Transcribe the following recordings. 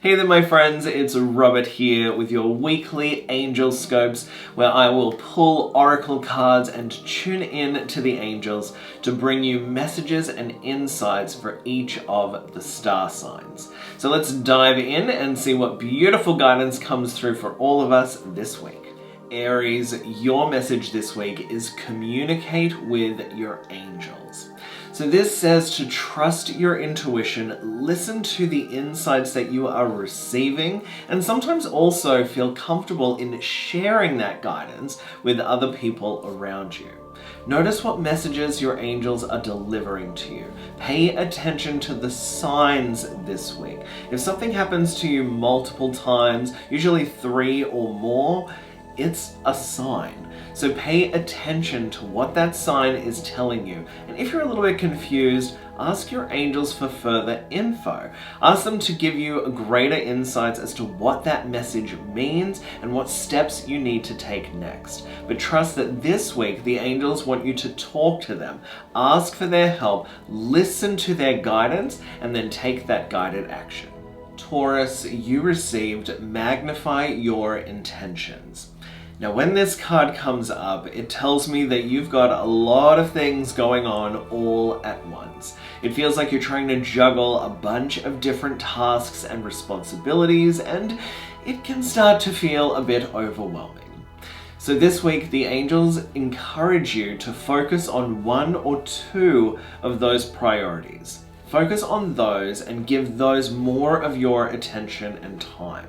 Hey there my friends, it's Robert here with your weekly Angelscopes, where I will pull oracle cards and tune in to the angels to bring you messages and insights for each of the star signs. So let's dive in and see what beautiful guidance comes through for all of us this week. Aries, your message this week is communicate with your angels. So this says to trust your intuition, listen to the insights that you are receiving, and sometimes also feel comfortable in sharing that guidance with other people around you. Notice what messages your angels are delivering to you. Pay attention to the signs this week. If something happens to you multiple times, usually 3 or more, it's a sign. So pay attention to what that sign is telling you. And if you're a little bit confused, ask your angels for further info. Ask them to give you greater insights as to what that message means and what steps you need to take next. But trust that this week, the angels want you to talk to them, ask for their help, listen to their guidance, and then take that guided action. Taurus, you received magnify your intentions. Now when this card comes up, it tells me that you've got a lot of things going on all at once. It feels like you're trying to juggle a bunch of different tasks and responsibilities, and it can start to feel a bit overwhelming. So this week, the angels encourage you to focus on 1 or 2 of those priorities. Focus on those and give those more of your attention and time.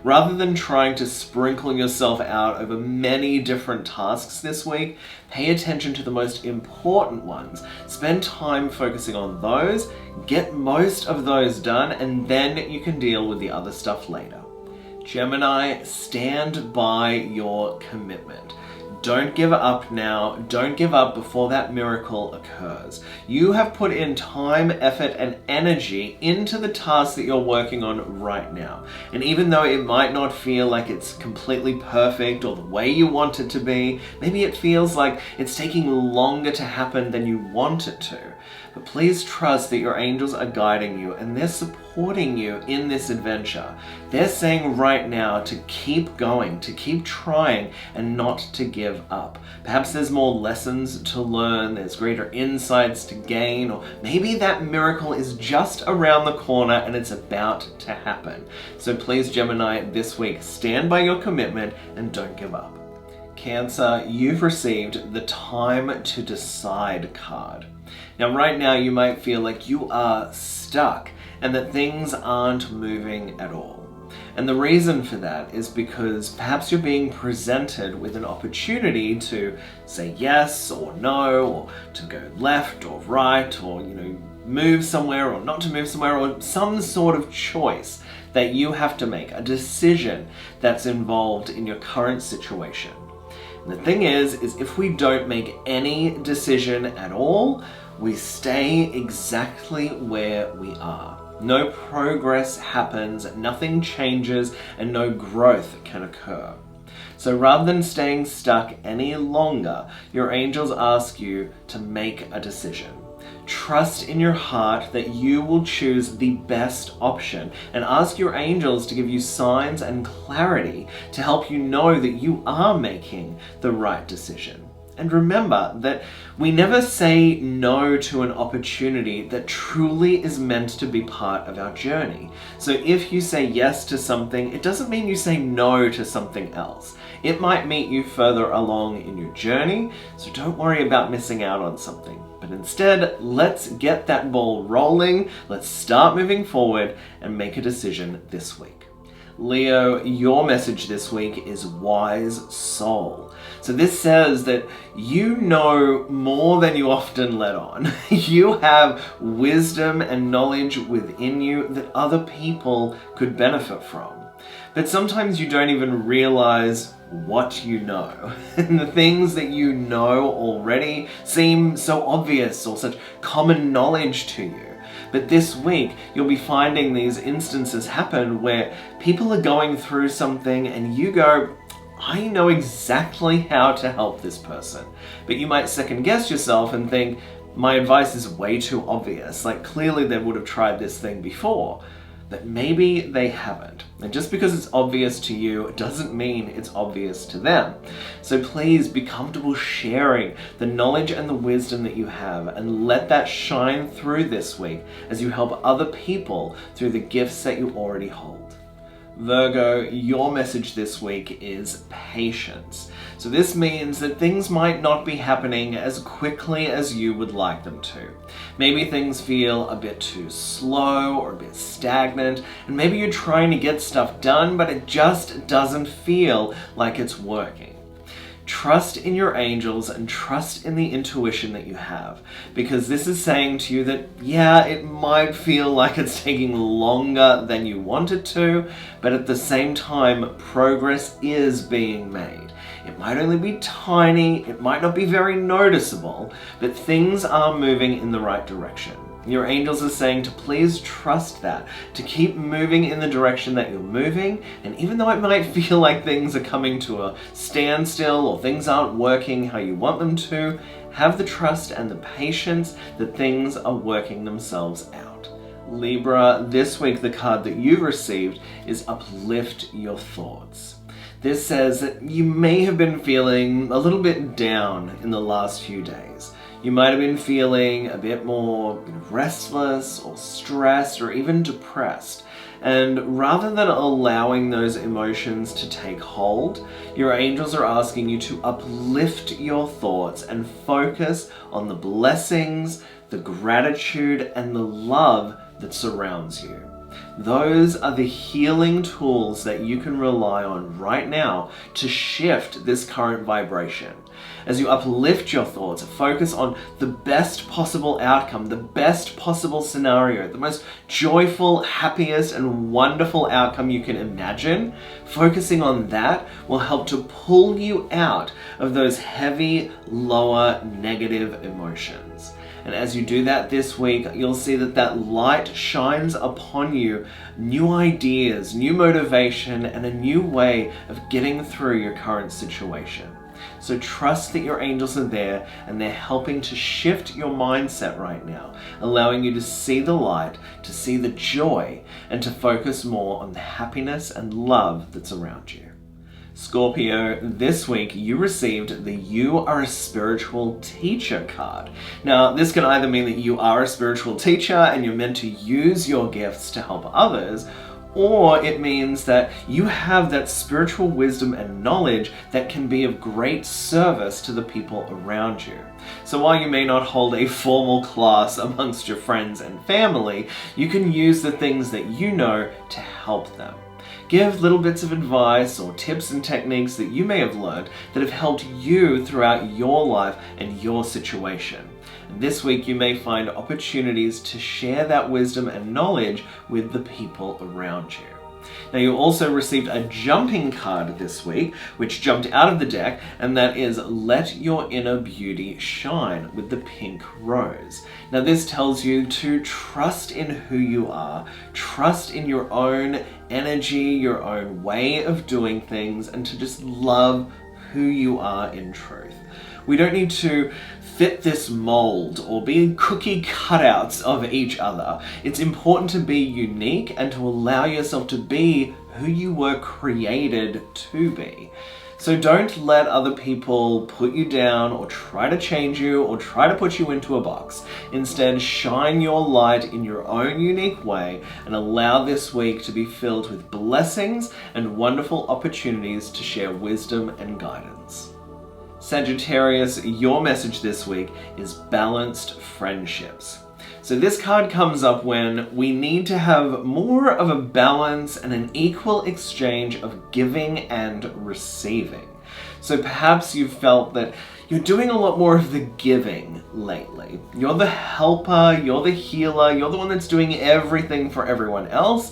Rather than trying to sprinkle yourself out over many different tasks this week, pay attention to the most important ones. Spend time focusing on those, get most of those done, and then you can deal with the other stuff later. Gemini, stand by your commitment. Don't give up now. Don't give up before that miracle occurs. You have put in time, effort, and energy into the task that you're working on right now. And even though it might not feel like it's completely perfect or the way you want it to be, maybe it feels like it's taking longer to happen than you want it to. But please trust that your angels are guiding you and they're supporting you in this adventure. They're saying right now to keep going, to keep trying, and not to give up. Perhaps there's more lessons to learn, there's greater insights to gain, or maybe that miracle is just around the corner and it's about to happen. So please, Gemini, this week, stand by your commitment and don't give up. Cancer, you've received the time to decide card. Now right now you might feel like you are stuck and that things aren't moving at all. And the reason for that is because perhaps you're being presented with an opportunity to say yes or no, or to go left or right, or move somewhere or not to move somewhere, or some sort of choice that you have to make, a decision that's involved in your current situation. And the thing is if we don't make any decision at all, we stay exactly where we are. No progress happens, nothing changes, and no growth can occur. So rather than staying stuck any longer, your angels ask you to make a decision. Trust in your heart that you will choose the best option, and ask your angels to give you signs and clarity to help you know that you are making the right decision. And remember that we never say no to an opportunity that truly is meant to be part of our journey. So if you say yes to something, it doesn't mean you say no to something else. It might meet you further along in your journey, so don't worry about missing out on something. But instead, let's get that ball rolling, let's start moving forward and make a decision this week. Leo, your message this week is wise soul. So this says that you know more than you often let on. You have wisdom and knowledge within you that other people could benefit from. But sometimes you don't even realize what you know. And the things that you know already seem so obvious or such common knowledge to you. But this week, you'll be finding these instances happen where people are going through something and you go, I know exactly how to help this person. But you might second guess yourself and think, my advice is way too obvious. Like clearly they would have tried this thing before. but maybe they haven't. And just because it's obvious to you doesn't mean it's obvious to them. So please be comfortable sharing the knowledge and the wisdom that you have, and let that shine through this week as you help other people through the gifts that you already hold. Virgo, your message this week is patience. So this means that things might not be happening as quickly as you would like them to. Maybe things feel a bit too slow or a bit stagnant, and maybe you're trying to get stuff done, but it just doesn't feel like it's working. Trust in your angels and trust in the intuition that you have, because this is saying to you that, yeah, it might feel like it's taking longer than you want it to, but at the same time, progress is being made. It might only be tiny, it might not be very noticeable, but things are moving in the right direction. Your angels are saying to please trust that, to keep moving in the direction that you're moving, and even though it might feel like things are coming to a standstill or things aren't working how you want them to, have the trust and the patience that things are working themselves out. Libra, this week the card that you've received is Uplift Your Thoughts. This says that you may have been feeling a little bit down in the last few days. You might have been feeling a bit more restless or stressed or even depressed. And rather than allowing those emotions to take hold, your angels are asking you to uplift your thoughts and focus on the blessings, the gratitude, and the love that surrounds you. Those are the healing tools that you can rely on right now to shift this current vibration. As you uplift your thoughts, focus on the best possible outcome, the best possible scenario, the most joyful, happiest, and wonderful outcome you can imagine. Focusing on that will help to pull you out of those heavy, lower, negative emotions. And as you do that this week, you'll see that that light shines upon you new ideas, new motivation, and a new way of getting through your current situation. So trust that your angels are there and they're helping to shift your mindset right now, allowing you to see the light, to see the joy, and to focus more on the happiness and love that's around you. Scorpio, this week you received the You Are a Spiritual Teacher card. Now, this can either mean that you are a spiritual teacher and you're meant to use your gifts to help others, or it means that you have that spiritual wisdom and knowledge that can be of great service to the people around you. So while you may not hold a formal class amongst your friends and family, you can use the things that you know to help them. Give little bits of advice or tips and techniques that you may have learned that have helped you throughout your life and your situation. And this week you may find opportunities to share that wisdom and knowledge with the people around you. Now you also received a jumping card this week, which jumped out of the deck, and that is Let Your Inner Beauty Shine with the pink rose. Now this tells you to trust in who you are, trust in your own energy, your own way of doing things, and to just love who you are in truth. We don't need to fit this mold or be cookie cutouts of each other. It's important to be unique and to allow yourself to be who you were created to be. So don't let other people put you down or try to change you or try to put you into a box. Instead, shine your light in your own unique way and allow this week to be filled with blessings and wonderful opportunities to share wisdom and guidance. Sagittarius, your message this week is balanced friendships. So this card comes up when we need to have more of a balance and an equal exchange of giving and receiving. So perhaps you've felt that you're doing a lot more of the giving lately. You're the helper, you're the healer, you're the one that's doing everything for everyone else,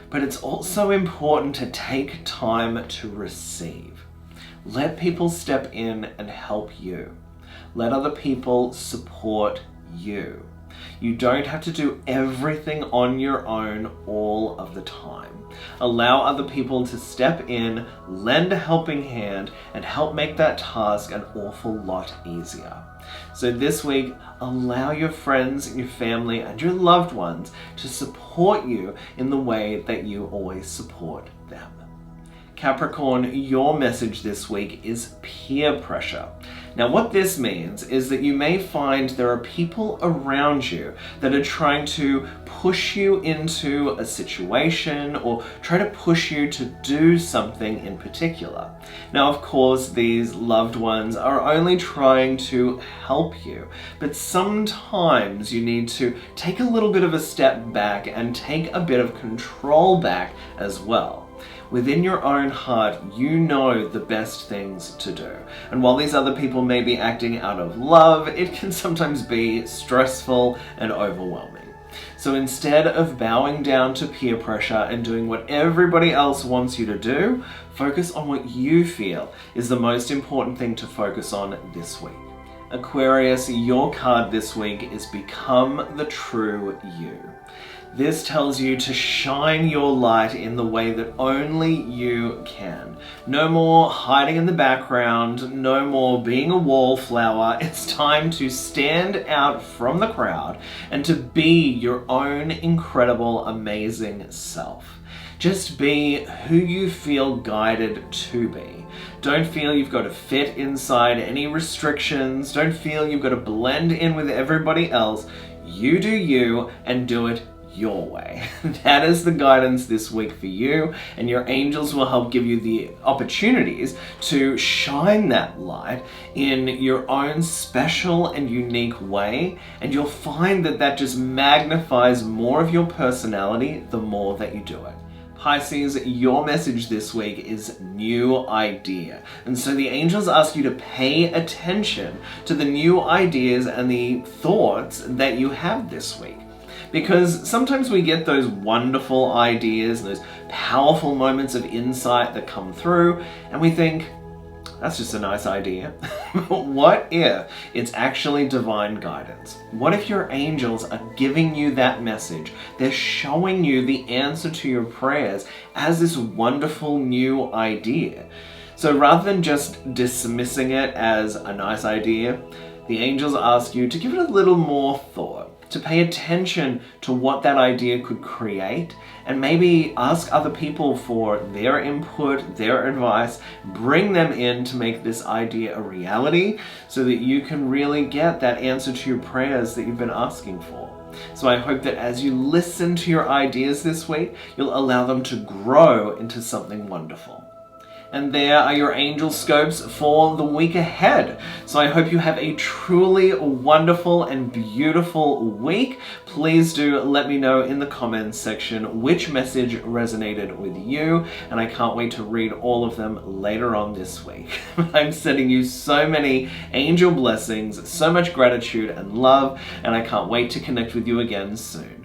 but it's also important to take time to receive. Let people step in and help you. Let other people support you. You don't have to do everything on your own all of the time. Allow other people to step in, lend a helping hand, and help make that task an awful lot easier. So this week, allow your friends, your family, and your loved ones to support you in the way that you always support them. Capricorn, your message this week is peer pressure. Now what this means is that you may find there are people around you that are trying to push you into a situation or try to push you to do something in particular. Now of course these loved ones are only trying to help you, but sometimes you need to take a little bit of a step back and take a bit of control back as well. Within your own heart, you know the best things to do. And while these other people may be acting out of love, it can sometimes be stressful and overwhelming. So instead of bowing down to peer pressure and doing what everybody else wants you to do, focus on what you feel is the most important thing to focus on this week. Aquarius, your card this week is Become the True You. This tells you to shine your light in the way that only you can. No more hiding in the background, no more being a wallflower. It's time to stand out from the crowd and to be your own incredible, amazing self. Just be who you feel guided to be. Don't feel you've got to fit inside any restrictions. Don't feel you've got to blend in with everybody else. You do you and do it your way. That is the guidance this week for you, and your angels will help give you the opportunities to shine that light in your own special and unique way, and you'll find that that just magnifies more of your personality the more that you do it. Pisces, your message this week is new idea. And so the angels ask you to pay attention to the new ideas and the thoughts that you have this week. Because sometimes we get those wonderful ideas, those powerful moments of insight that come through, and we think, that's just a nice idea. But what if it's actually divine guidance? What if your angels are giving you that message? They're showing you the answer to your prayers as this wonderful new idea. So rather than just dismissing it as a nice idea, the angels ask you to give it a little more thought, to pay attention to what that idea could create, and maybe ask other people for their input, their advice, bring them in to make this idea a reality so that you can really get that answer to your prayers that you've been asking for. So I hope that as you listen to your ideas this week, you'll allow them to grow into something wonderful. And there are your Angelscopes for the week ahead. So I hope you have a truly wonderful and beautiful week. Please do let me know in the comments section which message resonated with you, and I can't wait to read all of them later on this week. I'm sending you so many angel blessings, so much gratitude and love, and I can't wait to connect with you again soon.